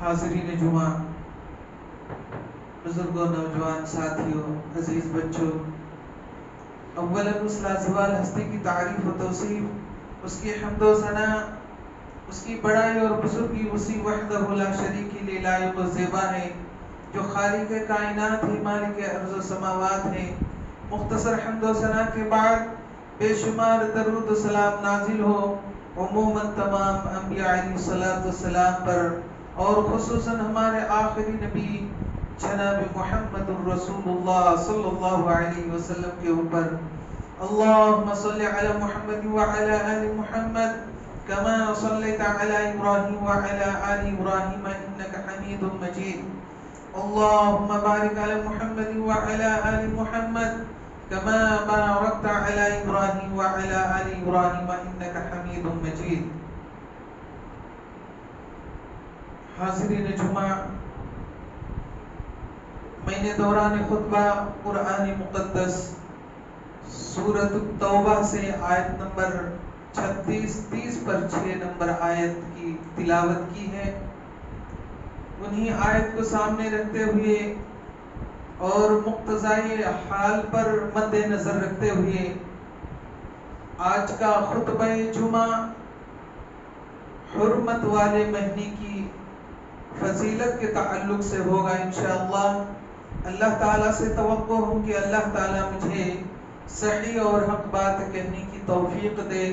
حاضرین جمعہ، بزرگوں، نوجوان ساتھیوں، عزیز بچوں، اولا اس لازوال ہستی کی تعریف و توصیف، اس کی حمد و ثنا، اس کی بڑائی اور بزرگی اسی وحدہ لا شریک کے لیے لائق و زیبا ہے جو خالق کائنات ہے، مالک ارض و سماوات ہے۔ مختصر حمد و ثنا کے بعد بے شمار درود و سلام نازل ہو عموماً تمام انبیاء علیہ الصلوۃ والسلام پر، اور خصوصاً ہمارے آخری نبی جناب محمد الرسول اللہ صلی اللہ علیہ وسلم کے اوپر۔ اللہم صلی علی محمد وعلی آل محمد کما صلیت علی ابراہیم وعلی آل ابراہیم انک حمید مجید۔ اللہم بارک علی محمد وعلی آل محمد کما بارکت علی ابراہیم وعلی آل ابراہیم انک حمید مجید۔ حاضرین جمعہ، میں نے دوران خطبہ قرآن مقدس سورۃ التوبہ سے آیت نمبر 36-30 پر 6 نمبر آیت کی تلاوت کی ہے۔ انہی آیت کو سامنے رکھتے ہوئے اور مقتضائے حال پر مد نظر رکھتے ہوئے آج کا خطبہ جمعہ حرمت والے مہینے کی فضیلت کے تعلق سے ہوگا انشاءاللہ۔ اللہ تعالیٰ سے توقع ہوں کہ اللہ تعالیٰ مجھے صحیح اور حق بات کہنے کی توفیق دے،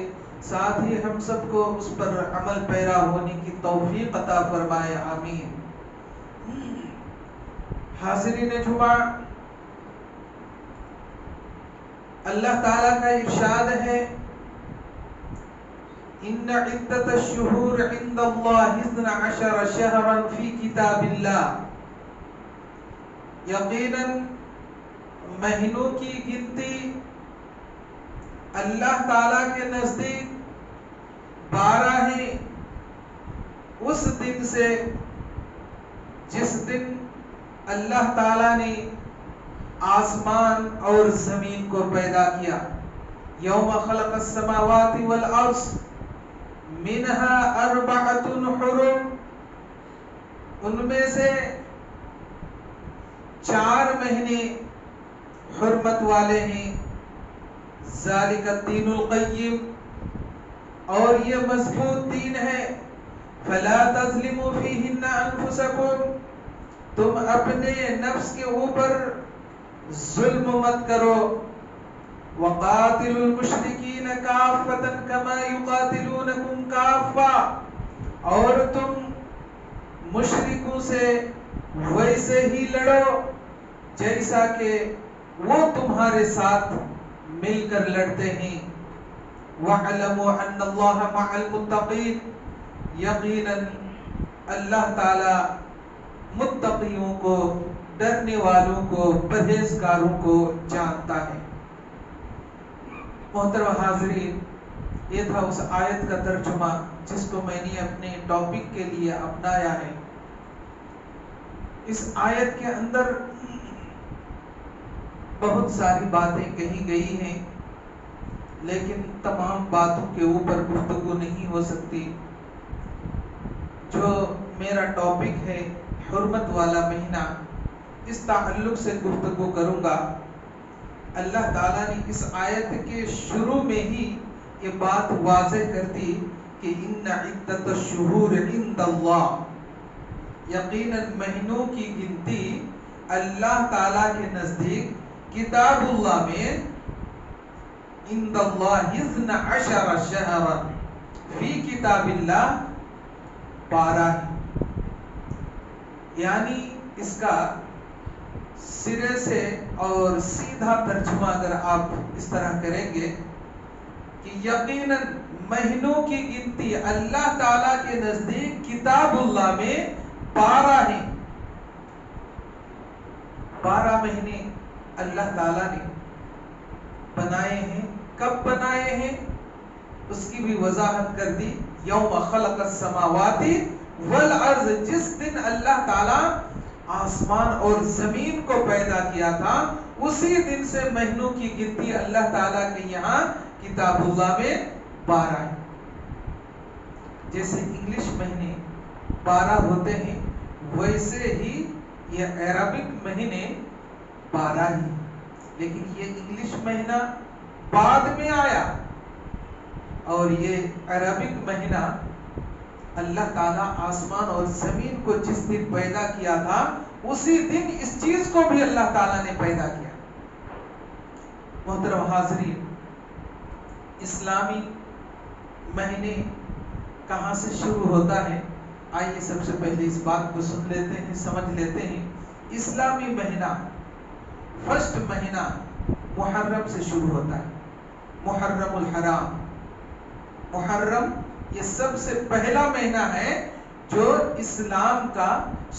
ساتھ ہی ہم سب کو اس پر عمل پیرا ہونے کی توفیق عطا فرمائے، آمین۔ حاضرین جمعہ، اللہ تعالیٰ کا ارشاد ہے ان عدت الشہور عند اللہ 12 شہرا فی کتاب اللہ، یقیناً مہینوں کی گنتی اللہ تعالیٰ کے نزدیک 12 ہیں، اس دن سے جس دن اللہ تعالیٰ نے آسمان اور زمین کو پیدا کیا۔ یوم خلق السماوات والارض منها 4 حرم، ان میں سے 4 مہینے حرمت والے ہیں۔ ذالک الدین القیم، اور یہ مضبوط دین ہے۔ فلا تظلموا فیہن انفسکم، تم اپنے نفس کے اوپر ظلم مت کرو۔ وقاتلوا المشرکین کافۃ کما یقاتلونکم کافۃ، اور تم مشرکوں سے ویسے ہی لڑو جیسا کہ وہ تمہارے ساتھ مل کر لڑتے ہیں۔ وَاعْلَمُوا أَنَّ اللَّهَ مَعَ الْمُتَّقِينَ، یقیناً اللہ تعالی متقیوں کو، ڈرنے والوں کو، پرہیزگاروں کو جانتا ہے۔ محترم حاضرین، یہ تھا اس آیت کا ترجمہ جس کو میں نے اپنے ٹاپک کے لیے اپنایا ہے۔ اس آیت کے اندر بہت ساری باتیں کہی گئی ہیں، لیکن تمام باتوں کے اوپر گفتگو نہیں ہو سکتی۔ جو میرا ٹاپک ہے حرمت والا مہینہ، اس تعلق سے گفتگو کروں گا۔ اللہ تعالیٰ نے اس آیت کے شروع میں ہی یہ بات واضح کر دی کہ ان عدت الشہور عند اللہ، یقیناً مہینوں کی گنتی اللہ تعالیٰ کے نزدیک کتاب اللہ میں عند اللہ 12 شہرا فی کتاب اللہ 12 ہے۔ یعنی اس کا سرے سے اور سیدھا ترجمہ اگر آپ اس طرح کریں گے کہ یقیناً مہینوں کی گنتی اللہ تعالیٰ کے نزدیک کتاب اللہ میں 12 ہیں۔ 12 مہینے اللہ تعالیٰ نے بنائے ہیں۔ کب بنائے ہیں اس کی بھی وضاحت کر دی۔ یوم خلق السماوات والارض، جس دن اللہ تعالیٰ آسمان اور زمین کو پیدا کیا تھا، اسی دن سے مہینوں کی گنتی اللہ تعالیٰ کے یہاں کتاب اللہ میں 12 ہے۔ جیسے انگلش مہینے 12 ہوتے ہیں، ویسے ہی یہ عربک مہینے 12 ہی، لیکن یہ انگلش مہینہ بعد میں آیا، اور یہ عربک مہینہ اللہ تعالیٰ آسمان اور زمین کو جس دن پیدا کیا تھا اسی دن اس چیز کو بھی اللہ تعالیٰ نے پیدا کیا۔ محترم حاضرین، اسلامی مہینے کہاں سے شروع ہوتا ہے؟ آئیے سب سے پہلے اس بات کو سن لیتے ہیں، سمجھ لیتے ہیں۔ اسلامی مہینہ فرسٹ مہینہ محرم سے شروع ہوتا ہے، محرم الحرام۔ محرم یہ سب سے پہلا مہینہ ہے جو اسلام کا،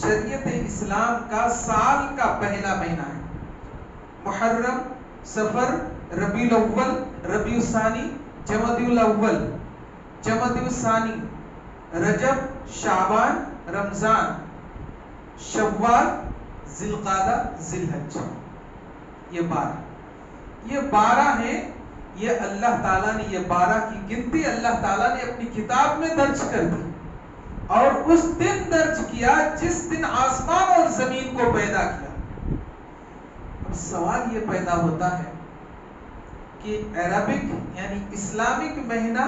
شریعت اسلام کا سال کا پہلا مہینہ ہے۔ محرم، صفر، ربیع الاول، ربیع الثانی، جمادی الاول، جمادی الثانی، رجب، شعبان، رمضان، شوال، ذی القعدہ، ذی الحج، یہ 12 ہیں۔ یہ اللہ تعالیٰ نے یہ 12 کی گنتی اللہ تعالیٰ نے اپنی کتاب میں درج کر دی، اور اس دن درج کیا جس دن آسمان اور زمین کو پیدا کیا۔ اب سوال یہ پیدا ہوتا ہے کہ عربک یعنی اسلامک مہینہ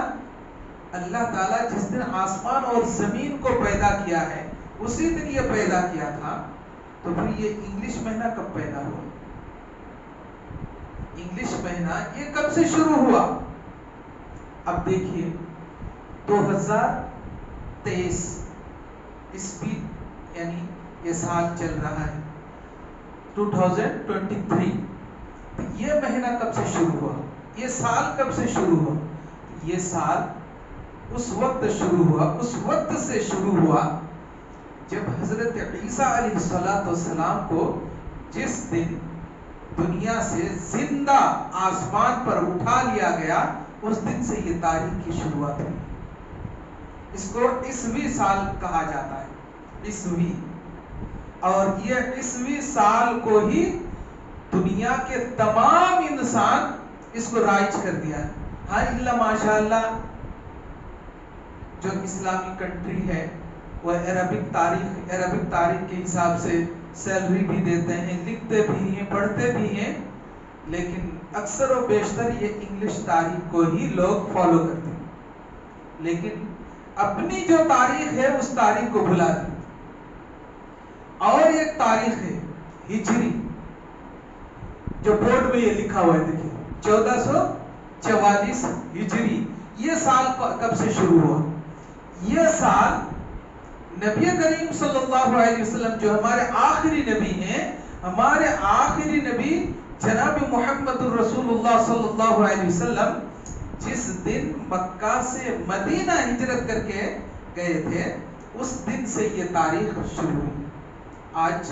اللہ تعالیٰ جس دن آسمان اور زمین کو پیدا کیا ہے اسی دن یہ پیدا کیا تھا، تو پھر یہ انگلش مہینہ کب پیدا ہوا؟ انگلش مہینہ یہ کب سے شروع ہوا؟ اب دیکھیے 2023 عیسوی یعنی یہ سال چل رہا ہے 2023، یہ مہینہ کب سے شروع ہوا؟ یہ سال کب سے شروع ہوا؟ یہ سال اس وقت شروع ہوا، اس وقت سے شروع ہوا جب حضرت عیسیٰ علیہ السلام کو جس دن دنیا سے زندہ آسمان پر اٹھا لیا گیا اس دن سے یہ تاریخ کی شروعات ہوئی۔ اس کو عیسوی سال کہا جاتا ہے، عیسوی، اور یہ عیسوی سال کو ہی دنیا کے تمام انسان اس کو رائج کر دیا ہے۔ ہاں الا ماشاءاللہ جو اسلامی کنٹری ہے وہ عربک تاریخ کے حساب سے سیلری بھی دیتے ہیں، لکھتے بھی ہیں، پڑھتے بھی ہیں، لیکن اکثر و بیشتر یہ انگلش تاریخ کو ہی لوگ فالو کرتے ہیں، لیکن اپنی جو تاریخ ہے اس تاریخ کو بھلا دی۔ اور ایک تاریخ ہے ہجری، جو بورڈ میں یہ لکھا ہوا ہے، دیکھیے 1444 ہجری۔ یہ سال کب سے شروع ہوا؟ یہ سال نبی کریم صلی اللہ علیہ وسلم جو ہمارے آخری نبی ہیں، ہمارے آخری نبی جناب محمد الرسول اللہ صلی اللہ علیہ وسلم جس دن مکہ سے مدینہ ہجرت کر کے گئے تھے اس دن سے یہ تاریخ شروع ہوئی۔ آج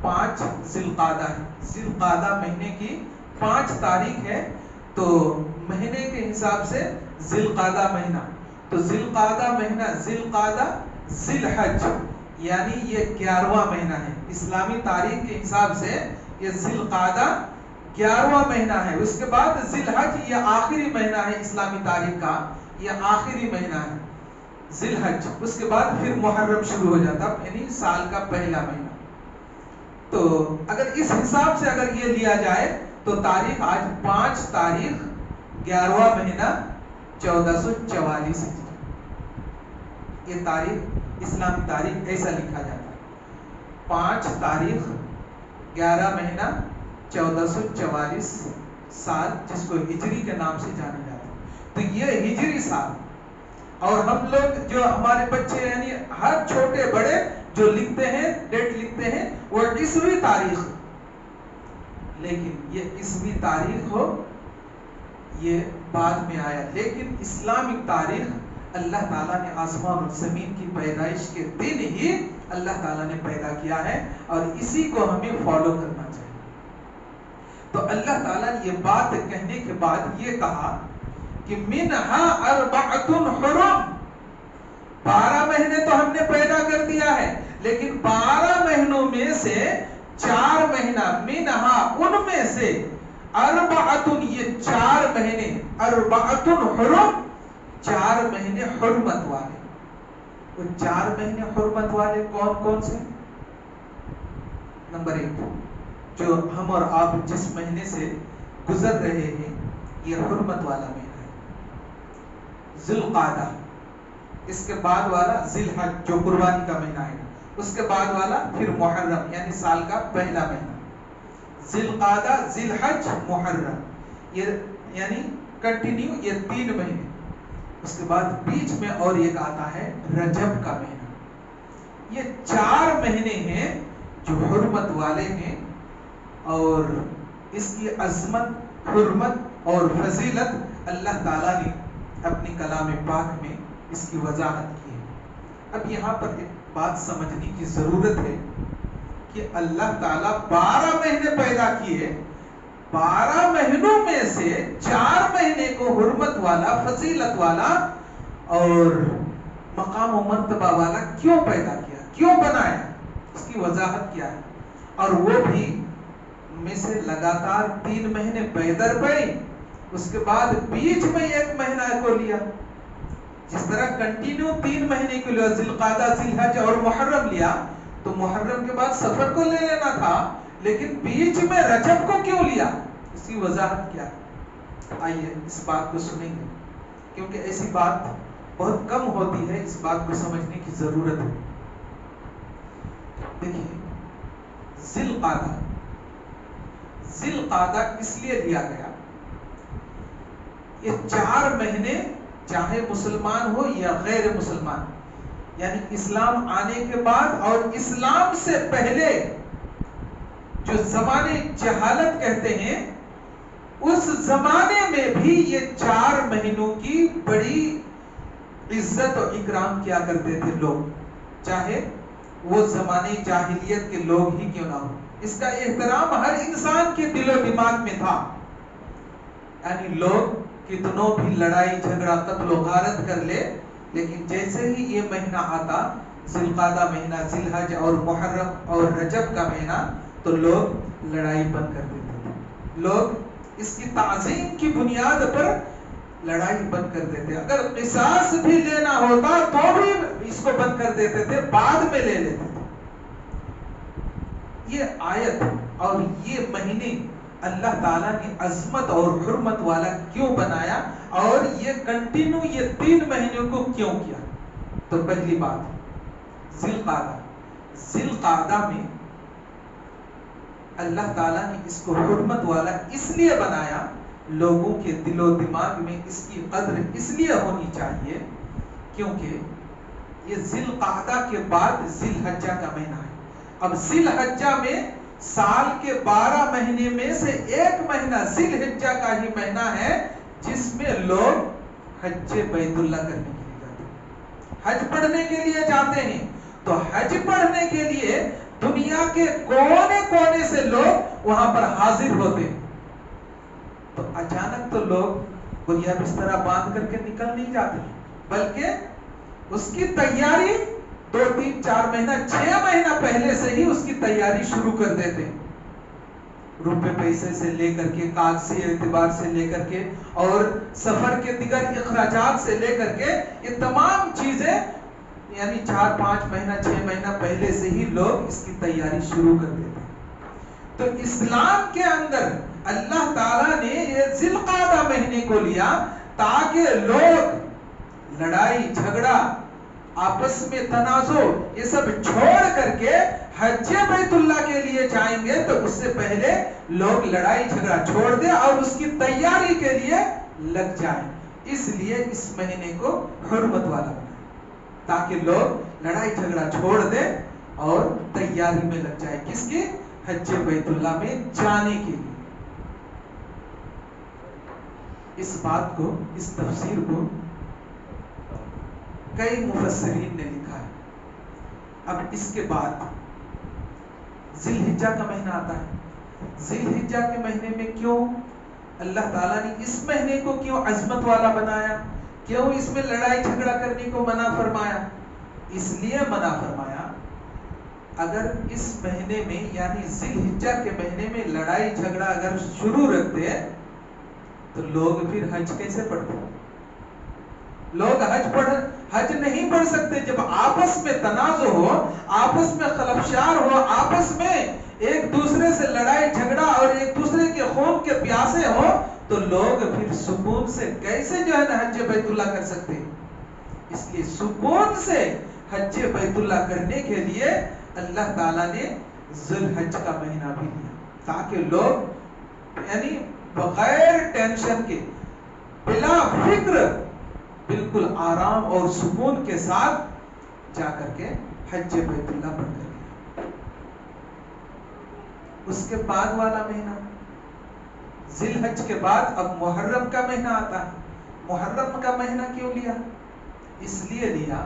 5 ذی القعدہ ہے، ذی القعدہ مہینے کی 5 تاریخ ہے، تو مہینے کے حساب سے ذی القعدہ مہینہ، تو ذی القعدہ مہینہ، ذی القعدہ، ذی الحج، یعنی یہ 11واں مہینہ ہے اسلامی تاریخ کے حساب سے۔ یہ ذی القعدہ 11واں مہینہ ہے، اس کے بعد ذی الحج یہ آخری مہینہ ہے اسلامی تاریخ کا، یہ آخری مہینہ ہے ذی الحج، اس کے بعد پھر محرم شروع ہو جاتا، یعنی سال کا پہلا مہینہ۔ تو اگر اس حساب سے اگر یہ لیا جائے تو تاریخ آج 5 تاریخ 11واں مہینہ 1444 ہے۔ یہ تاریخ اسلامی تاریخ ایسا لکھا جاتا ہے، 5 تاریخ 11 مہینہ 1444 سال، جس کو ہجری کے نام سے جانا جاتا ہے۔ تو یہ ہجری سال، اور ہم لوگ جو ہمارے بچے یعنی ہر چھوٹے بڑے جو لکھتے ہیں، ڈیٹ لکھتے ہیں، وہ عیسوی تاریخ، لیکن یہ عیسوی تاریخ ہو یہ بعد میں آیا، لیکن اسلامک تاریخ اللہ تعالیٰ نے آسمان اور زمین کی پیدائش کے دن ہی اللہ تعالیٰ نے پیدا کیا ہے، اور اسی کو ہمیں فالو کرنا چاہیے۔ تو اللہ تعالیٰ نے یہ بات کہنے کے بعد یہ کہا کہ منہا اربعۃ حرم، 12 مہینے تو ہم نے پیدا کر دیا ہے، لیکن 12 مہینوں میں سے 4 مہینہ، منہا ان میں سے، اربعۃ یہ 4 مہینے، اربعۃ حرم 4 مہینے حرمت والے، وہ 4 مہینے حرمت والے کون کون سے؟ نمبر 1 جو ہم اور آپ جس مہینے سے گزر رہے ہیں یہ حرمت والا مہینہ ہے، ذی القعدہ، اس کے بعد والا ذی الحج جو قربانی کا مہینہ ہے، اس کے بعد والا پھر محرم یعنی سال کا پہلا مہینہ، ذی القعدہ، ذی الحج، محرم، یہ یعنی کنٹینیو یہ 3 مہینے۔ اس کے بعد بیچ میں اور ایک آتا ہے رجب کا مہینہ۔ یہ 4 مہینے ہیں جو حرمت والے ہیں، اور اس کی عظمت، حرمت اور فضیلت اللہ تعالیٰ نے اپنی کلام پاک میں اس کی وضاحت کی ہے۔ اب یہاں پر ایک بات سمجھنے کی ضرورت ہے کہ اللہ تعالیٰ 12 مہینے پیدا کیے، 12 مہینوں میں سے 4 مہینے کو حرمت والا، فضیلت والا اور مقام و مرتبہ والا کیوں پیدا کیا، کیوں بنایا، اس کی وضاحت کیا ہے؟ اور وہ بھی میں سے لگاتار 3 مہینے پیدر پڑے، اس کے بعد بیچ میں 1 مہینہ کو لیا۔ جس طرح کنٹینیو 3 مہینے کے لیے ذی القعدہ، ذی الحج اور محرم لیا، تو محرم کے بعد سفر کو لے لینا تھا، لیکن بیچ میں رجب کو کیوں لیا؟ اس کی وضاحت کیا ہے؟ آئیے اس بات کو سنیں گے، کیونکہ ایسی بات بہت کم ہوتی ہے، اس بات کو سمجھنے کی ضرورت ہے۔ دیکھیے ذی القعدہ، ذی القعدہ اس لیے لیا گیا، یہ 4 مہینے چاہے مسلمان ہو یا غیر مسلمان، یعنی اسلام آنے کے بعد اور اسلام سے پہلے جو زمانے جہالت کہتے ہیں، اس زمانے میں بھی یہ 4 مہینوں کی بڑی عزت و اکرام کیا کرتے تھے لوگ، چاہے وہ زمانے جاہلیت کے لوگ ہی کیوں نہ ہو۔ اس کا احترام ہر انسان کے دل و دماغ میں تھا، یعنی لوگ کتنوں بھی لڑائی جھگڑا قتل و غارت کر لے، لیکن جیسے ہی یہ مہینہ آتا، ذی القعدہ مہینہ، ذی الحج اور محرم اور رجب کا مہینہ، تو لوگ لڑائی بند کر دیتے تھے، لوگ اس کی تعظیم کی بنیاد پر لڑائی بند کر دیتے، اگر قصاص بھی لینا ہوتا تو بھی اس کو بند کر دیتے تھے، بعد میں لے لیتے تھے۔ یہ آیت اور یہ مہینے اللہ تعالیٰ نے عظمت اور حرمت والا کیوں بنایا، اور یہ کنٹینیو یہ 3 مہینوں کو کیوں کیا؟ تو پہلی بات ذی القعدہ، ذی القعدہ میں اللہ تعالیٰ نے اس کو حرمت والا اس لیے بنایا، لوگوں کے دل و دماغ میں اس کی قدر اس لیے ہونی چاہیے کیونکہ یہ ذی القعدہ کے بعد ذی الحجہ کا مہینہ ہے۔ اب ذی الحجہ میں سال کے 12 مہینے میں سے 1 مہینہ ذی الحجہ کا ہی مہینہ ہے، جس میں لوگ حج بیت اللہ کرنے کے لیے جاتے ہیں، حج پڑھنے کے لیے جاتے ہیں۔ تو حج پڑھنے کے لیے دنیا کے کونے کونے سے لوگ وہاں پر حاضر ہوتے ہیں۔ تو اچانک تو لوگ بڑھیا بستر باندھ کر کے نکل نہیں جاتے، بلکہ اس کی تیاری 2 3 4 مہینہ 6 مہینہ پہلے سے ہی اس کی تیاری شروع کر دیتے ہیں، روپے پیسے سے لے کر کے، کاغذی اعتبار سے لے کر کے، اور سفر کے دیگر اخراجات سے لے کر کے، یہ تمام چیزیں یعنی 4 5 مہینہ 6 مہینہ پہلے سے ہی لوگ اس کی تیاری شروع کر دیتے ہیں۔ تو اسلام کے اندر اللہ تعالیٰ نے یہ ذی القعدہ مہینے کو لیا تاکہ لوگ لڑائی جھگڑا، آپس میں تنازع، یہ سب چھوڑ کر کے حج بیت اللہ کے لیے جائیں گے تو اس سے پہلے لوگ لڑائی جھگڑا چھوڑ دیں اور اس کی تیاری کے لیے لگ جائیں۔ اس لیے اس مہینے کو حرمت والا بنایا تاکہ لوگ لڑائی جھگڑا چھوڑ دیں اور تیاری میں لگ جائیں، کس کی؟ حج بیت اللہ میں جانے کے لیے۔ اس بات کو، اس تفسیر کو کئی مفسرین نے لکھا ہے۔ اب اس کے بعد ذی الحجہ کا مہینہ آتا ہے۔ ذی الحجہ کے مہینے میں کیوں اللہ تعالیٰ نے اس مہینے کو کیوں عظمت والا بنایا؟ کیوں اس میں لڑائی جھگڑا کرنے کو منع فرمایا؟ اس لیے منع فرمایا، اگر اس مہینے میں یعنی ذی الحجہ کے مہینے میں لڑائی جھگڑا اگر شروع رکھتے تو لوگ پھر حج کیسے پڑھتے؟ لوگ حج نہیں پڑھ سکتے جب آپس میں تنازع ہو، آپس میں خلفشار ہو، آپس میں ایک دوسرے سے لڑائی جھگڑا اور ایک دوسرے کے خون کے پیاسے ہو، تو لوگ پھر سکون سے کیسے جو ہے نا حج بیت اللہ کر سکتے ہیں؟ اس لیے سکون سے حج بیت اللہ کرنے کے لیے اللہ تعالیٰ نے ذی الحج کا مہینہ بھی دیا، تاکہ لوگ یعنی بغیر ٹینشن کے، بلا فکر، بالکل آرام اور سکون کے ساتھ جا کر کے حج بیت اللہ پڑھ کر کے۔ اس کے بعد والا مہینہ ذی الحج کے بعد اب محرم کا مہینہ آتا ہے۔ محرم کا مہینہ کیوں لیا؟ اس لیے لیا،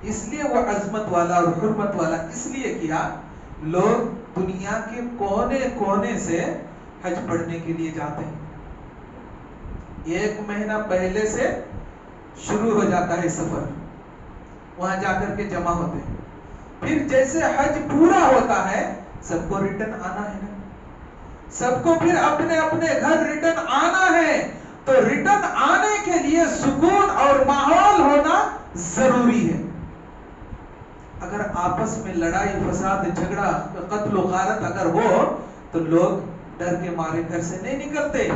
اس لیے وہ عظمت والا اور حرمت والا اس لیے کیا، لوگ دنیا کے کونے کونے سے حج پڑھنے کے لیے جاتے ہیں۔ ایک مہینہ پہلے سے شروع ہو جاتا ہے سفر، وہاں جا کر کے جمع ہوتے ہیں، پھر جیسے حج پورا ہوتا ہے سب کو ریٹرن آنا ہے نا، سب کو پھر اپنے اپنے گھر ریٹرن آنا ہے، تو ریٹرن آنے کے لیے سکون اور ماحول ہونا ضروری ہے۔ اگر آپس میں لڑائی فساد جھگڑا قتل و غارت اگر ہو تو لوگ ڈر کے مارے گھر سے نہیں نکلتے،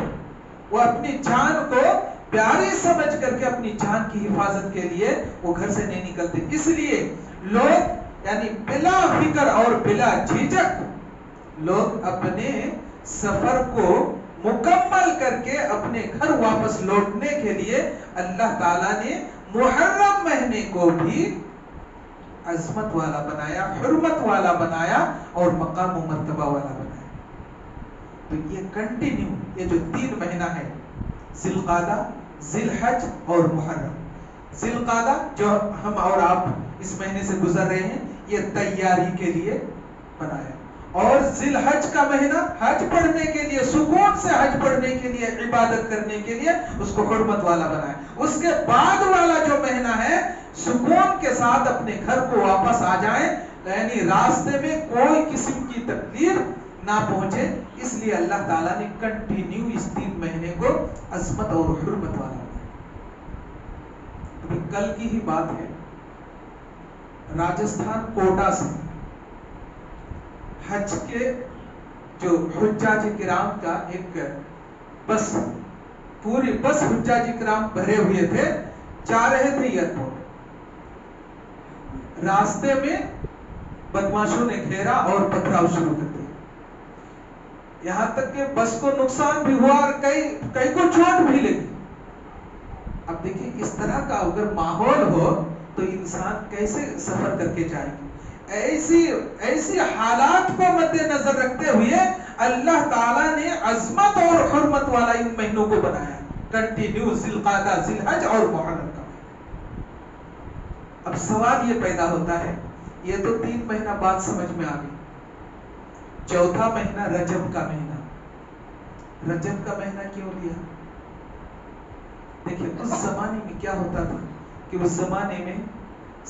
وہ اپنی جان کو پیاری سمجھ کر کے اپنی جان کی حفاظت کے لیے وہ گھر سے نہیں نکلتے۔ اس لیے لوگ یعنی بلا فکر اور بلا جھجک لوگ اپنے سفر کو مکمل کر کے اپنے گھر واپس لوٹنے کے لیے اللہ تعالیٰ نے محرم مہینے کو بھی عظمت والا بنایا، حرمت والا بنایا اور مقام و مرتبہ والا بنایا۔ تو یہ کنٹینیو یہ جو 3 مہینہ ہے، ذی القعدہ، ذی الحج اور محرم۔ ذی القعدہ جو ہم اور آپ اس مہینے سے گزر رہے ہیں، یہ تیاری کے لیے بنایا، اور ذی الحج کا مہینہ حج پڑھنے کے لیے، سکون سے حج پڑھنے کے لیے، عبادت کرنے کے لیے اس کو حرمت والا بنایا۔ اس کے بعد والا جو مہینہ ہے، سکون کے ساتھ اپنے گھر کو واپس آ جائیں، یعنی راستے میں کوئی قسم کی تکلیف نہ پہنچے، اس لیے اللہ تعالیٰ نے کنٹینیو اس 3 مہینے کو عظمت اور حرمت والا بنایا۔ ابھی کل کی ہی بات ہے، راجستھان کوٹا سے حج کے جو حجاج کرام کا ایک بس، پوری بس حجاج کرام بھرے ہوئے تھے، جا رہے تھے ایئرپورٹ۔ راستے میں بدماشوں نے گھیرا اور پتھراؤ شروع کر دیا، یہاں تک کہ بس کو نقصان بھی ہوا اور کئی کو چوٹ بھی لگی۔ اب دیکھیں اس طرح کا اگر ماحول ہو تو انسان کیسے سفر کر کے جائے گا؟ ایسی حالات کو مد نظر رکھتے ہوئے اللہ تعالیٰ نے عظمت اور حرمت والا ان مہینوں کو بنایا، کنٹینیو ذی القعدہ، ذی الحج اور محرم کا۔ اب سوال یہ پیدا ہوتا ہے، یہ تو 3 مہینہ بعد سمجھ میں آ گئی، چوتھا مہینہ رجب کا مہینہ، رجب کا مہینہ کیوں لیا؟ دیکھیں اس زمانے میں کیا ہوتا تھا کہ اس زمانے میں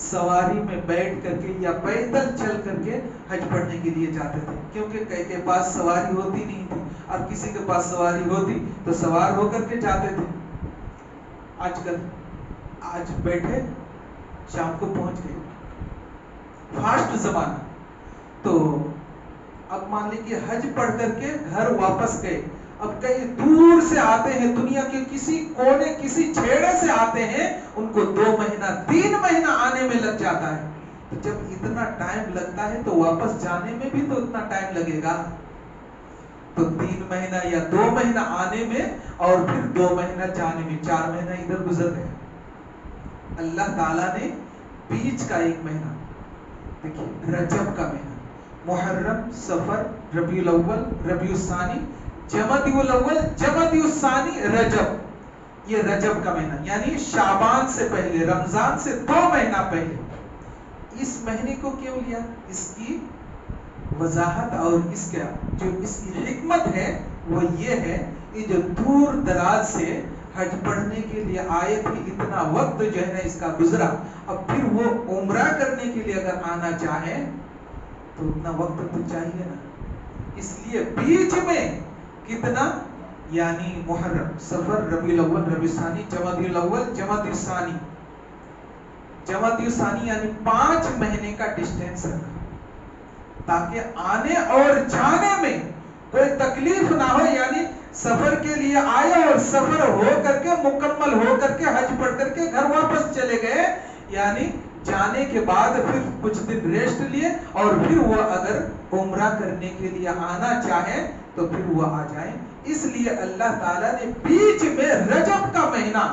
سواری میں بیٹھ کر کے یا پیدل چل کر کے حج پڑھنے کے لیے جاتے تھے، کیونکہ کئی کے پاس سواری ہوتی نہیں تھی، اور کسی کے پاس سواری ہوتی تو سوار ہو کر کے جاتے تھے۔ آج بیٹھے شام کو پہنچ گئے، فاسٹ زمانہ۔ تو اب مان لیجیے حج پڑھ کر کے گھر واپس گئے، اب کئی دور سے آتے ہیں، دنیا کے کسی کونے کسی چھیڑے سے آتے ہیں، ان کو 2 مہینہ 3 مہینہ آنے میں لگ جاتا ہے۔ تو جب اتنا ٹائم لگتا ہے تو واپس جانے میں بھی تو اتنا ٹائم لگے گا، تو 3 مہینہ یا 2 مہینہ آنے میں اور پھر 2 مہینہ جانے میں، 4 مہینہ ادھر گزر گئے۔ اللہ تعالیٰ نے بیچ کا 1 مہینہ، دیکھیے رجب کا مہینہ، محرم، سفر، ربیع الاول، ربیع الثانی، جمادی الاول، جمادی الثانی، رجب، یہ رجب کا مہینہ، یعنی شعبان سے پہلے، رمضان سے 2 مہینہ پہلے۔ اس مہینے کو کیوں لیا؟ اس کی وضاحت اور اس کا جو اس کی حکمت ہے وہ یہ ہے کہ جو دور دراز سے حج پڑھنے کے لیے آئے تھے، اتنا وقت جو ہے نا اس کا گزرا، اب پھر وہ عمرہ کرنے کے لیے اگر آنا چاہیں تو اتنا وقت تو چاہیے نا، اس لیے بیچ میں کتنا یعنی محرم، صفر، ربیع الاول، ربیع الثانی، جمادی الاول، جمادی الثانی، جمادی الثانی یعنی 5 مہینے کا ڈسٹینس رکھا تاکہ آنے اور جانے میں کوئی تکلیف نہ ہو. یعنی سفر کے لیے آئے اور سفر ہو کر کے مکمل ہو کر کے حج پڑھ کر کے گھر واپس چلے گئے، یعنی جانے کے بعد پھر کچھ دن ریسٹ لیے اور پھر وہ اگر عمرہ کرنے کے لیے آنا چاہیں تو پھر وہ آ جائیں. اس لیے اللہ تعالیٰ نے بیچ میں رجب کا مہینہ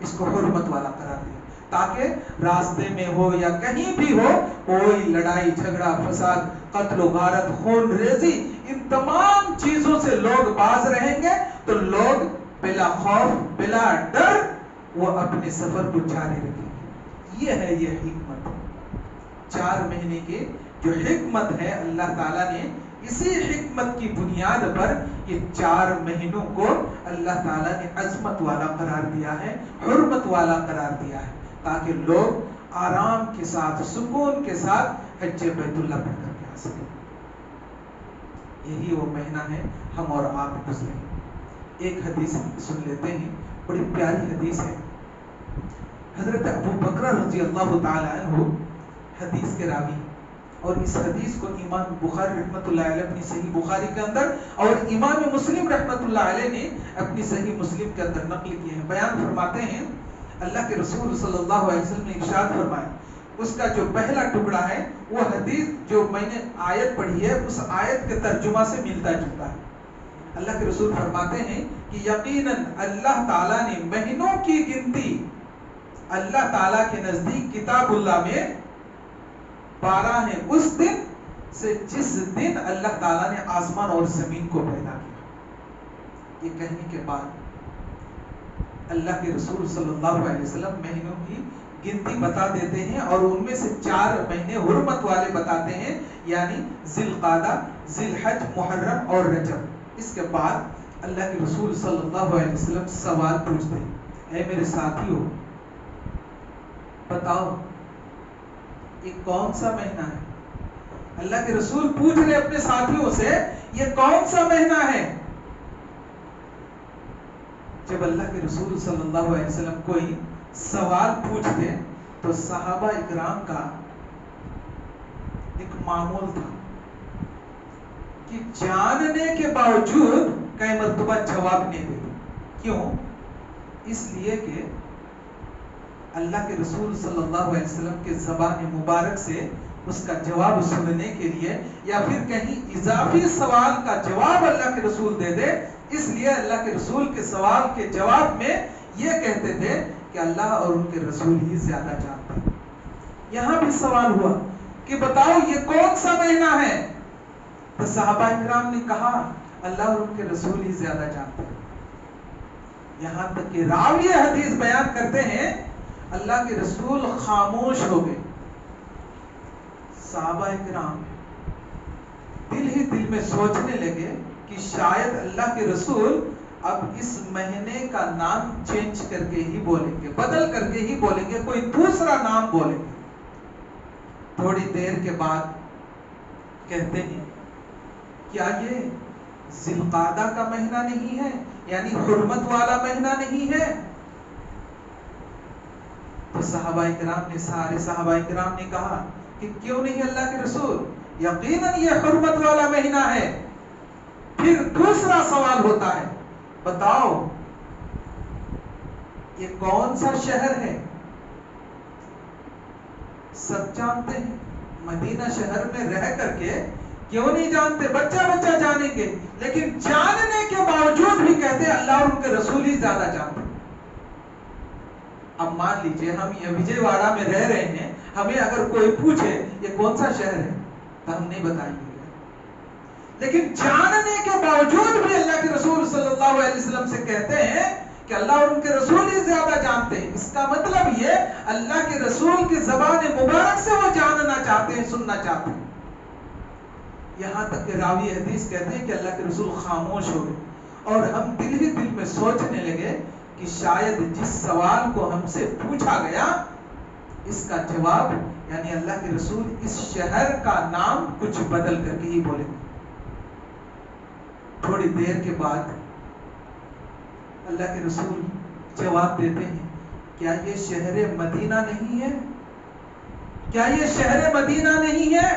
اس کو حرمت والا قرار دیا تاکہ راستے میں ہو یا کہیں بھی ہو کوئی لڑائی جھگڑا فساد قتل و غارت خون ریزی ان تمام چیزوں سے لوگ باز رہیں گے تو لوگ بلا خوف بلا ڈر وہ اپنے سفر کو جاری رکھیں گے. یہ ہے یہ حکمت. 4 مہینے کی جو حکمت ہے اللہ تعالیٰ نے اسی حکمت کی بنیاد پر یہ 4 مہینوں کو اللہ تعالیٰ نے عظمت والا قرار دیا ہے، حرمت والا قرار دیا ہے تاکہ لوگ آرام کے ساتھ سکون کے ساتھ حج بیت اللہ پڑھ کر کے آ سکیں. یہی وہ مہینہ ہے ہم اور آپ گزرے. ایک حدیث سن لیتے ہیں، بڑی پیاری حدیث ہے. حضرت ابو بکر رضی اللہ تعالی عنہ حدیث کے راوی، اور اس حدیث کو امام بخاری رحمۃ اللہ علیہ اپنی صحیح بخاری کے اندر اور امام مسلم رحمۃ اللہ علیہ نے اپنی صحیح مسلم کے اندر نقل کیے ہیں. بیان فرماتے ہیں اللہ کے رسول صلی اللہ علیہ وسلم نے ارشاد فرمایا، اس کا جو پہلا ٹکڑا ہے وہ حدیث جو میں نے آیت پڑھی ہے اس آیت کے ترجمہ سے ملتا جلتا ہے. اللہ کے رسول فرماتے ہیں کہ یقیناً اللہ تعالیٰ نے مہینوں کی گنتی اللہ تعالیٰ کے نزدیک کتاب اللہ میں 12 ہے اس دن سے جس دن اللہ تعالیٰ نے آسمان اور زمین کو پیدا کیا. یہ کہنے کے بعد اللہ کے رسول صلی اللہ علیہ وسلم مہینوں کی گنتی بتا دیتے ہیں اور ان میں سے 4 مہینے حرمت والے بتاتے ہیں، یعنی ذی القعدہ، ذی الحج، محرم اور رجب. اس کے بعد اللہ کے رسول صلی اللہ علیہ وسلم سوال پوچھتے ہیں، اے میرے ساتھیو بتاؤ یہ کون سا مہینہ ہے؟ اللہ کے رسول پوچھ رہے اپنے ساتھیوں سے یہ کون سا مہینہ ہے. جب اللہ کے رسول صلی اللہ علیہ وسلم کوئی سوال پوچھتے تو صحابہ اکرام کا ایک معمول تھا کہ جاننے کے باوجود کئی مرتبہ جواب نہیں دیتے. کیوں؟ اس لیے کہ اللہ کے رسول صلی اللہ علیہ وسلم کے زبان مبارک سے اس کا جواب سننے کے لیے یا پھر کہیں اضافی سوال کا جواب اللہ کے رسول دے دے، اس لیے اللہ کے رسول کے سوال کے جواب میں یہ کہتے تھے کہ اللہ اور ان کے رسول ہی زیادہ جانتے ہیں. یہاں بھی سوال ہوا کہ بتاؤ یہ کون سا مہینہ ہے؟ تو صحابہ اکرام نے کہا اللہ اور ان کے رسول ہی زیادہ جانتے ہیں. یہاں تک کہ راوی حدیث بیان کرتے ہیں اللہ کے رسول خاموش ہو گئے. صحابہ اکرام دل ہی دل میں سوچنے لگے کہ شاید اللہ کے رسول اب اس مہینے کا نام چینج کر کے ہی بولیں گے، بدل کر کے ہی بولیں گے، کوئی دوسرا نام بولیں گے. تھوڑی دیر کے بعد کہتے ہیں کیا یہ ذی القعدہ کا مہینہ نہیں ہے، یعنی حرمت والا مہینہ نہیں ہے؟ تو صحابہ اکرام نے سارے صحابہ اکرام نے کہا کہ کیوں نہیں اللہ کے رسول، یقیناً یہ حرمت والا مہینہ ہے. پھر دوسرا سوال ہوتا ہے بتاؤ یہ کون سا شہر ہے؟ سب جانتے ہیں، مدینہ شہر میں رہ کر کے کیوں نہیں جانتے؟ بچہ بچہ جانیں گے، لیکن جاننے کے باوجود بھی کہتے ہیں اللہ اور ان کے رسول ہی زیادہ جانتے. اب مان لیجئے ہم یہ وجے واڑہ میں رہ رہے ہیں، ہمیں اگر کوئی پوچھے یہ کون سا شہر ہے تو ہم نہیں بتائیں گے، لیکن جاننے کے باوجود بھی اللہ کے رسول صلی اللہ علیہ وسلم سے کہتے ہیں کہ اللہ اور ان کے رسول ہی زیادہ جانتے ہیں. اس کا مطلب یہ اللہ کے رسول کی زبان مبارک سے وہ جاننا چاہتے ہیں، سننا چاہتے ہیں. یہاں تک کہ راوی حدیث کہتے ہیں کہ اللہ کے رسول خاموش ہو گئے اور ہم دل ہی دل میں سوچنے لگے کہ شاید جس سوال کو ہم سے پوچھا گیا اس کا جواب یعنی اللہ کے رسول اس شہر کا نام کچھ بدل کر کے ہی بولیں گے. تھوڑی دیر کے بعد اللہ کے رسول جواب دیتے ہیں کیا یہ شہر مدینہ نہیں ہے؟ کیا یہ شہر مدینہ نہیں ہے؟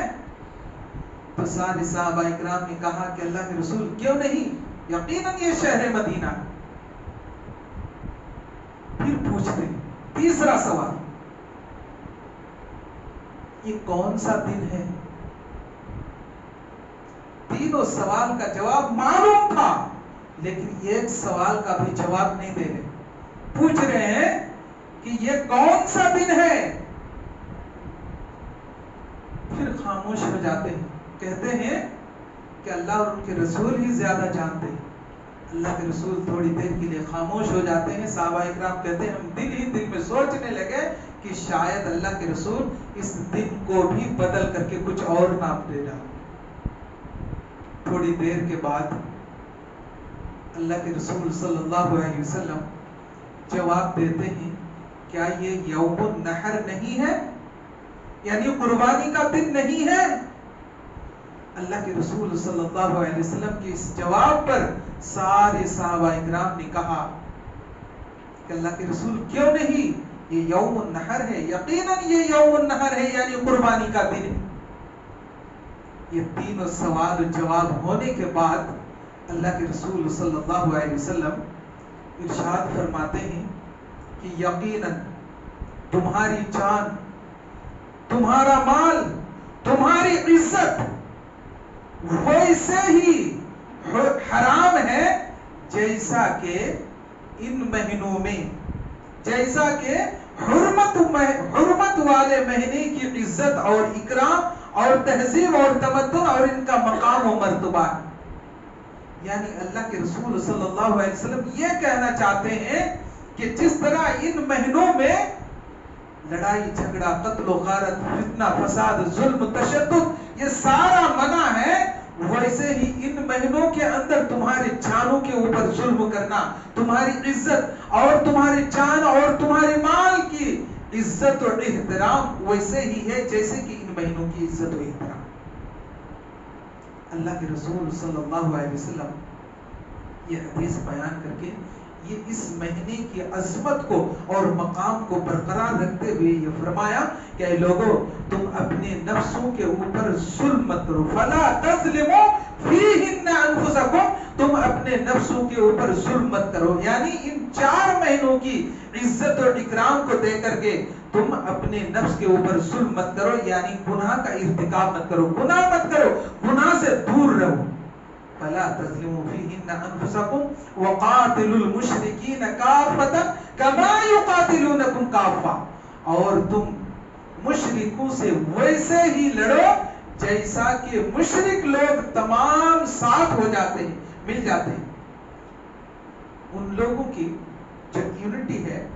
تو سارے صحابہ اکرام نے کہا کہ اللہ کے رسول کیوں نہیں، یقیناً یہ شہر مدینہ ہے۔ پھر پوچھتے ہیں تیسرا سوال، یہ کون سا دن ہے؟ تینوں سوال کا جواب معلوم تھا، لیکن ایک سوال کا بھی جواب نہیں دے رہے۔ پوچھ رہے ہیں کہ یہ کون سا دن ہے؟ پھر خاموش ہو جاتے ہیں، کہتے ہیں کہ اللہ اور ان کے رسول ہی زیادہ جانتے ہیں۔ اللہ کے رسول تھوڑی دیر کے لیے خاموش ہو جاتے ہیں۔ صحابہ اکرام کہتے ہیں ہم دل ہی دل میں سوچنے لگے کہ شاید اللہ کے رسول اس دن کو بھی بدل کر کے کچھ اور نام دے ڈالیں۔ تھوڑی دیر کے بعد اللہ کے رسول صلی اللہ علیہ وسلم جواب دیتے ہیں کیا یہ یوم النحر نہیں ہے؟ یعنی قربانی کا دن نہیں ہے؟ اللہ کے رسول صلی اللہ علیہ وسلم کے اس جواب پر سارے صحابہ اکرام نے کہا کہ اللہ کے رسول کیوں نہیں، یہ یوم النحر ہے، یقیناً یہ یوم النحر ہے، یعنی قربانی کا دن ہے۔ یہ تینوں سوال و جواب ہونے کے بعد اللہ کے رسول صلی اللہ علیہ وسلم ارشاد فرماتے ہیں کہ یقیناً تمہاری جان، تمہارا مال، تمہاری عزت ویسے ہی حرام ہے جیسا کہ ان مہینوں میں، جیسا کہ حرمت والے مہینے کی عزت اور اکرام اور تہذیب اور تمدن اور ان کا مقام و مرتبہ ہے۔ یعنی اللہ کے رسول صلی اللہ علیہ وسلم یہ کہنا چاہتے ہیں کہ جس طرح ان مہینوں میں لڑائی جھگڑا، قتل و غارت، فتنہ فساد، ظلم، تشدد یہ سارا منع ہے، ویسے ہی ان مہینوں کے اندر تمہارے جانوں کے اوپر ظلم کرنا، تمہاری عزت اور تمہاری جان اور تمہارے مال کی عزت اور احترام ویسے ہی ہے جیسے کہ ان مہینوں کی عزت و احترام۔ اللہ کے رسول صلی اللہ علیہ وسلم یہ حدیث بیان کر کے یہ اس مہینے کی عظمت کو اور مقام کو برقرار رکھتے ہوئے یہ فرمایا کہ اے لوگوں تم اپنے نفسوں کے اوپر ظلم مت کرو، فلا تظلموا فیہن انفسکم، تم اپنے نفسوں کے اوپر ظلم مت کرو۔ یعنی ان 4 مہینوں کی عزت اور اکرام کو دے کر کے تم اپنے نفس کے اوپر ظلم مت کرو، یعنی گناہ کا ارتکاب مت کرو، گناہ مت کرو، گناہ سے دور رہو۔ فلا تظلموا فیہن انفسکم وقاتلوا المشرکین کافۃ کما یقاتلونکم کافۃ، اور تم مشرکوں سے ویسے ہی لڑو جیسا کہ مشرک لوگ تمام ساتھ ہو جاتے ہیں، مل جاتے ہیں۔ ان لوگوں کی جو یونٹی ہے،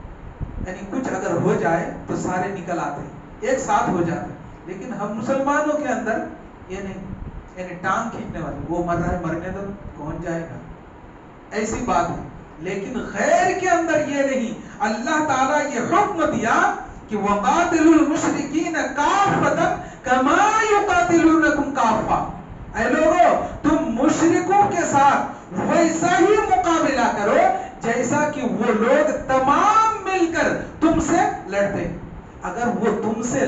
یعنی کچھ اگر ہو جائے تو سارے نکل آتے ہیں، ایک ساتھ ہو جاتے ہیں، لیکن ہم مسلمانوں کے اندر یہ نہیں، یعنی ٹانگ کھینچنے والے، وہ مر رہا ہے مرنے دو، کون جائے گا، ایسی بات ہے۔ لیکن غیر کے اندر یہ نہیں، اللہ تعالیٰ یہ حکم دیا کہ وقاتلوا المشرکین کافۃ کما یقاتلونکم کافۃ، اے لوگو تم مشرکوں کے ساتھ ویسا ہی مقابلہ کرو جیسا کہ وہ لوگ تمام مل کر تم سے لڑتے۔ اگر وہ تم سے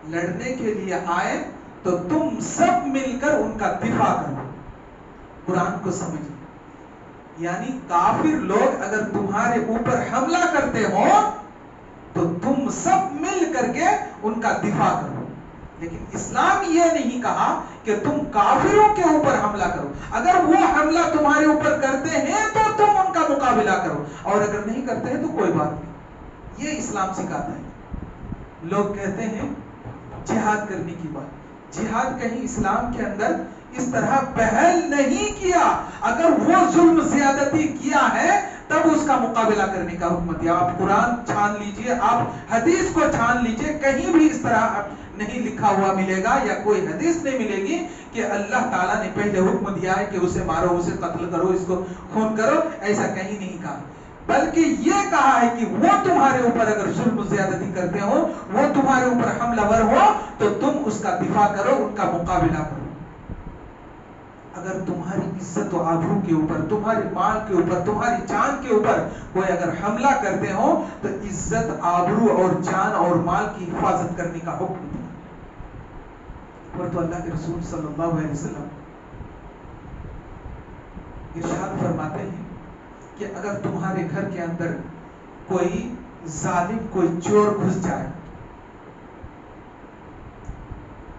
لڑنے کے لیے آئے تو تم سب مل کر ان کا دفاع کرو۔ قرآن کو سمجھیں، یعنی کافر لوگ اگر تمہارے اوپر حملہ کرتے ہو تو تم سب مل کر کے ان کا دفاع کرو۔ لیکن اسلام یہ نہیں کہا کہ تم کافروں کے اوپر حملہ کرو، اگر وہ حملہ تمہارے اوپر کرتے ہیں تو تم ان کا مقابلہ کرو، اور اگر نہیں کرتے ہیں تو کوئی بات نہیں۔ یہ اسلام سکھاتا ہے۔ لوگ کہتے ہیں جہاد کرنے کی بات، جہاد کہیں اسلام کے اندر اس طرح پہل نہیں کیا۔ اگر وہ ظلم زیادتی کیا ہے تب اس کا مقابلہ کرنے کا حکم دیا۔ آپ قرآن چھان لیجئے، آپ حدیث کو چھان لیجئے، کہیں بھی اس طرح نہیں لکھا ہوا ملے گا یا کوئی حدیث نہیں ملے گی کہ اللہ تعالیٰ نے پہلے حکم دیا ہے کہ اسے مارو، اسے قتل کرو، اس کو خون کرو، ایسا کہیں نہیں کہا، بلکہ یہ کہا ہے کہ وہ تمہارے اوپر اگر ظلم و زیادتی کرتے ہو، وہ تمہارے اوپر حملہ ور ہو تو تم اس کا دفاع کرو، ان کا مقابلہ کرو۔ اگر تمہاری عزت و آبرو کے اوپر، تمہارے مال کے اوپر، تمہاری جان کے اوپر کوئی اگر حملہ کرتے ہو تو عزت، آبرو اور جان اور مال کی حفاظت کرنے کا حکم دیا۔ اور تو اللہ کے رسول صلی اللہ علیہ وسلم ارشاد فرماتے ہیں کہ اگر تمہارے گھر کے اندر کوئی ظالم، کوئی چور گھس جائے،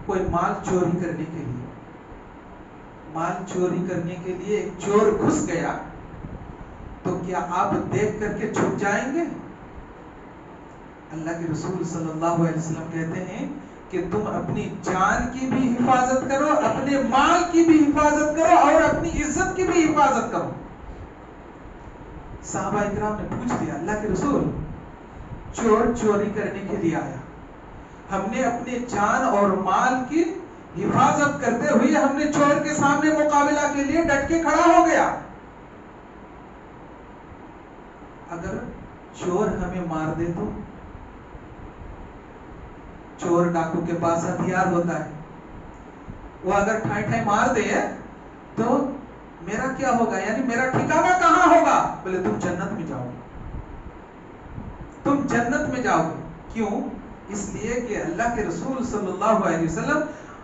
کوئی مال چوری کرنے کے لیے، مال چوری کرنے کے لیے ایک چور گھس گیا، تو کیا آپ دیکھ کر کے چھپ جائیں گے؟ اللہ کے رسول صلی اللہ علیہ وسلم کہتے ہیں کہ تم اپنی جان کی بھی حفاظت کرو، اپنے مال کی بھی حفاظت کرو اور اپنی عزت کی بھی حفاظت کرو۔ صحابہ اکرام نے پوچھ لیا، اللہ کے رسول، چور چوری کرنے کے لیے آیا، ہم نے اپنے جان اور مال کی حفاظت کرتے ہوئے ہم نے چور کے سامنے مقابلہ کے لیے ڈٹ کے کھڑا ہو گیا، اگر چور ہمیں مار دے تو؟ چور ڈاکو کے پاس ہتھیار ہوتا ہے، وہ اگر ٹھائی ٹھائی مار دے تو میرا کیا ہوگا؟ یعنی میرا ٹھکانہ کہاں ہوگا؟ بولے تم جنت میں جاؤ گے، تم جنت میں جاؤ گے۔ کیوں؟ اس لیے کہ اللہ کے رسول صلی اللہ علیہ وسلم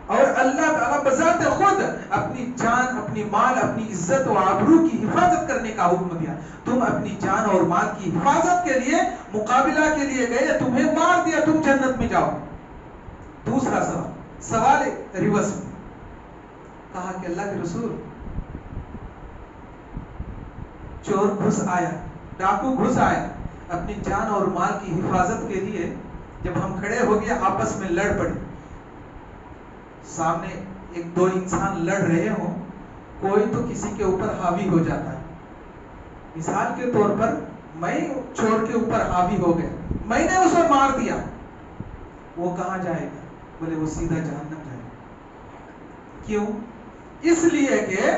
اور اللہ تعالیٰ بذات خود اپنی جان، اپنی مال، اپنی عزت و آبرو کی حفاظت کرنے کا حکم دیا۔ تم اپنی جان اور مال کی حفاظت کے لیے مقابلہ کے لیے گئے، تمہیں مار دیا، تم جنت میں جاؤ۔ دوسرا سوال ریورس میں کہا کہ اللہ کے رسول، چور گھس آیا، ڈاکو گھس آیا، اپنی جان اور مال کی حفاظت کے لیے جب ہم کھڑے ہو گئے، آپس میں لڑ پڑے، سامنے ایک دو انسان لڑ رہے ہوں، کوئی تو کسی کے اوپر حاوی ہو جاتا ہے۔ مثال کے طور پر میں چور کے اوپر حاوی ہو گیا، میں نے اسے مار دیا، وہ کہاں جائے گا؟ بولے وہ سیدھا جہنم جائے گا۔ کیوں؟ اس لیے کہ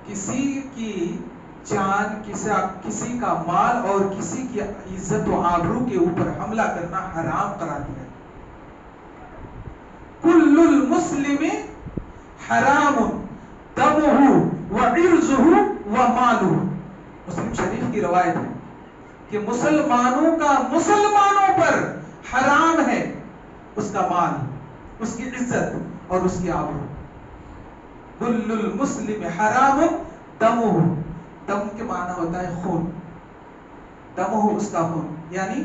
کسی کی جان، کسی کا مال اور کسی کی عزت و آبرو کے اوپر حملہ کرنا حرام قرار دیا۔ کل المسلم حرام دمہ وعرضہ ومالہ، مسلم شریف کی روایت ہے کہ مسلمانوں کا مسلمانوں پر حرام ہے اس کا مال، اس کی عزت اور اس کی آبرو۔ کل المسلم حرام دمہ، دم کے معنی ہوتا ہے خون، دمہ اس کا خون، یعنی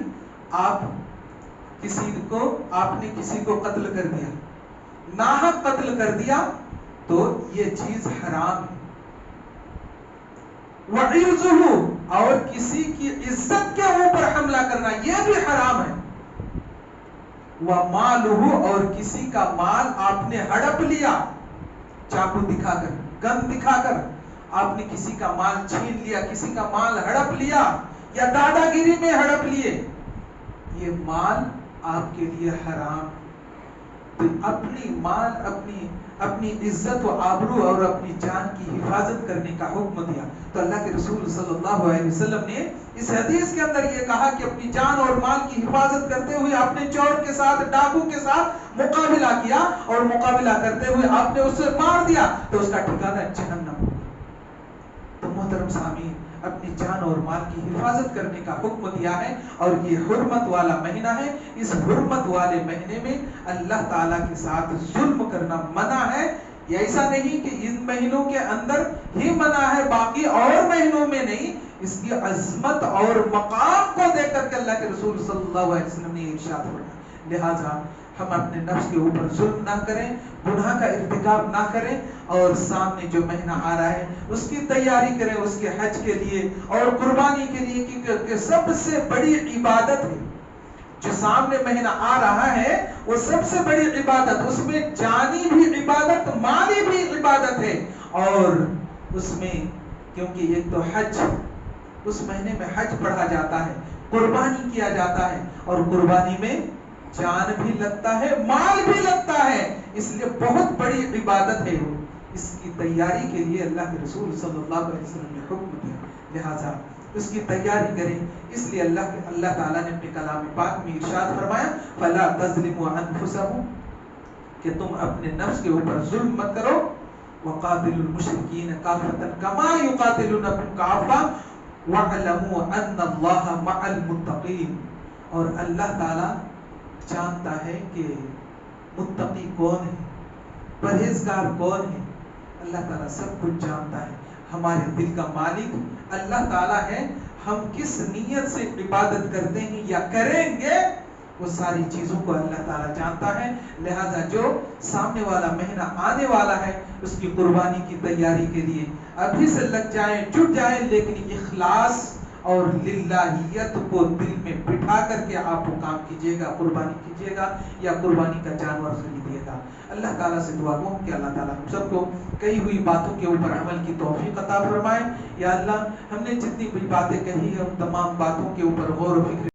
آپ نے کسی کو قتل کر دیا، ناحق قتل کر دیا تو یہ چیز حرام ہے۔ وعرضہ، اور کسی کی عزت کے اوپر حملہ کرنا یہ بھی حرام ہے۔ ومالہ، اور کسی کا مال آپ نے ہڑپ لیا، چاقو دکھا کر، گن دکھا کر آپ نے کسی کا مال چھین لیا، کسی کا مال ہڑپ لیا یا دادا گیری میں ہڑپ لیے، یہ مال آپ کے لیے حرام۔ تو اپنی مال، اپنی عزت و آبرو اور اپنی جان کی حفاظت کرنے کا حکم دیا۔ تو اللہ کے رسول صلی اللہ علیہ وسلم نے اس حدیث کے اندر یہ کہا کہ اپنی جان اور مال کی حفاظت کرتے ہوئے آپ نے چور کے ساتھ، ڈاکو کے ساتھ مقابلہ کیا اور مقابلہ کرتے ہوئے آپ نے اسے مار دیا تو اس کا ٹھکانہ جہنم۔ تو محترم سامعین، اپنی جان اور مال کی حفاظت کرنے کا حکم دیا ہے، اور یہ حرمت والا مہینہ ہے۔ اس حرمت والے مہینے میں اللہ تعالیٰ کے ساتھ ظلم کرنا منع ہے۔ یہ ایسا نہیں کہ ان مہینوں کے اندر ہی منع ہے، باقی اور مہینوں میں نہیں۔ اس کی عظمت اور مقام کو دیکھ کر کے اللہ کے رسول صلی اللہ علیہ وسلم نے ارشاد فرمایا، لہٰذا ہم اپنے نفس کے اوپر ظلم نہ کریں، گناہ کا ارتکاب نہ کریں، اور سامنے جو مہینہ آ رہا ہے اس کی تیاری کریں، اس کے حج کے لیے اور قربانی کے لیے، کیونکہ سب سے بڑی عبادت ہے جو سامنے مہینہ آ رہا ہے، وہ سب سے بڑی عبادت، اس میں جانی بھی عبادت، مالی بھی عبادت ہے۔ اور اس میں کیونکہ ایک تو حج، اس مہینے میں حج پڑھا جاتا ہے، قربانی کیا جاتا ہے، اور قربانی میں جان بھی لگتا ہے، مال بھی لگتا ہے، اس لیے بہت بڑی عبادت ہے۔ اس کی تیاری کے لیے اللہ کے رسول صلی اللہ علیہ وسلم نے حکم دیا، لہٰذا اس کی تیاری کریں۔ اس لیے اللہ تعالیٰ نے اپنے کلام پاک میں ارشاد فرمایا، فَلَا تَظْلِمُوا أَنفُسَكُمْ، کہ تم اپنے نفس کے اوپر ظلم مت کرو، وقاتلوا المشرکین کافۃ کما یقاتلونکم کافۃ وَاعْلَمُوا أَنَّ اللَّهَ مَعَ الْمُتَّقِينَ. اور اللہ تعالیٰ جانتا ہے کہ متقی کون ہے، پرہیزگار کون ہے. اللہ تعالیٰ سب کچھ جانتا ہے. ہمارے دل کا مالک اللہ تعالیٰ ہے. ہم کس نیت سے عبادت کرتے ہیں یا کریں گے وہ ساری چیزوں کو اللہ تعالیٰ جانتا ہے. لہذا جو سامنے والا مہینہ آنے والا ہے اس کی قربانی کی تیاری کے لیے ابھی سے لگ جائیں، جٹ جائیں، لیکن اخلاص اور للہیت کو دل میں بٹھا کر کے آپ وہ کام کیجیے گا، قربانی کیجیے گا یا قربانی کا جانور خریدیے گا. اللہ تعالیٰ سے دعا گو کہ اللہ تعالیٰ ہم سب کو کہی ہوئی باتوں کے اوپر عمل کی توفیق عطا فرمائے. یا اللہ ہم نے جتنی بھی باتیں کہی ہے ان تمام باتوں کے اوپر غور و فکر